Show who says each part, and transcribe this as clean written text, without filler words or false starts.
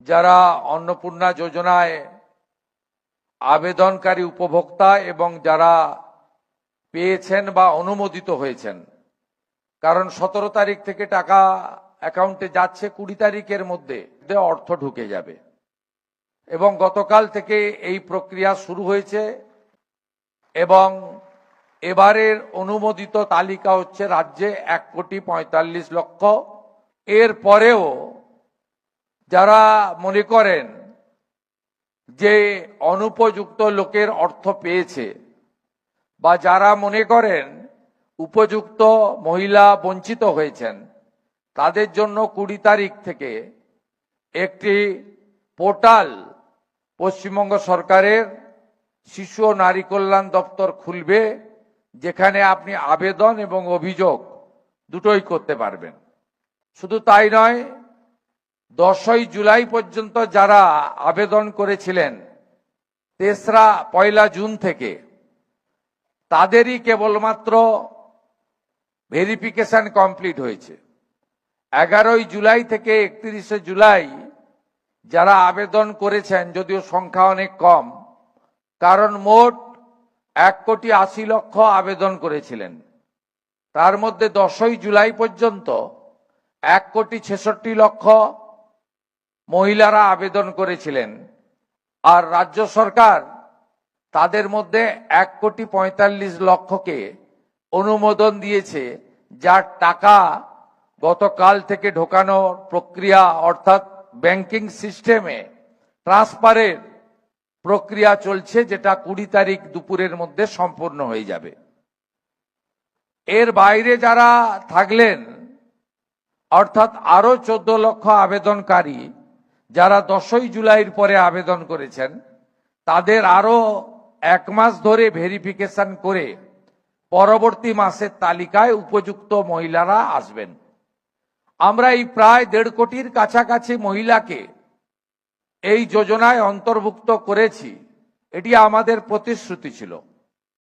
Speaker 1: যারা অন্নপূর্ণা যোজনায় আবেদনকারী উপভোক্তা এবং যারা পেয়েছেন বা অনুমোদিত হয়েছেন, কারণ 17 তারিখ থেকে টাকা অ্যাকাউন্টে যাচ্ছে, 20 তারিখের মধ্যে অর্থ ঢুকে যাবে এবং গতকাল থেকে এই প্রক্রিয়া শুরু হয়েছে এবং এবারের অনুমোদিত তালিকা হচ্ছে রাজ্যে 1,45,00,000। এর পরেও যারা মনে করেন যে অনুপযুক্ত লোকের অর্থ পেয়েছে বা যারা মনে করেন উপযুক্ত মহিলা বঞ্চিত হয়েছেন, তাদের জন্য 20 তারিখ থেকে একটি পোর্টাল পশ্চিমবঙ্গ সরকারের শিশু ও নারী কল্যাণ দপ্তর খুলবে, যেখানে আপনি আবেদন এবং অভিযোগ দুটোই করতে পারবেন। শুধু তাই নয়, 10ই জুলাই পর্যন্ত যারা আবেদন করেছিলেন 1 জুন থেকে, তাদেরই কেবলমাত্র ভেরিফিকেশন কমপ্লিট হয়েছে। 11ই জুলাই থেকে 31শে জুলাই যারা আবেদন করেছেন, যদিও সংখ্যা অনেক কম, কারণ মোট 1,80,00,000 আবেদন করেছিলেন, তার মধ্যে 10ই জুলাই পর্যন্ত 1,66,00,000 মহিলারা আবেদন করেছিলেন, আর রাজ্য সরকার তাদের মধ্যে 1,45,00,000কে অনুমোদন দিয়েছে, যার টাকা গতকাল থেকে ঢোকানোর প্রক্রিয়া অর্থাৎ ব্যাংকিং সিস্টেমে ট্রান্সফারের প্রক্রিয়া চলছে, যেটা 20 তারিখ দুপুরের মধ্যে সম্পূর্ণ হয়ে যাবে। এর বাইরে যারা থাকলেন, অর্থাৎ আরো 14 লক্ষ আবেদনকারী যারা 10ই জুলাইয়ের পরে আবেদন করেছেন, তাদের আরো 1 মাস ধরে ভেরিফিকেশন করে পরবর্তী মাসের তালিকায় উপযুক্ত মহিলারা আসবেন। আমরা এই প্রায় 1.5 কোটির কাছাকাছি মহিলাকে এই যোজনায় অন্তর্ভুক্ত করেছি। এটি আমাদের প্রতিশ্রুতি ছিল।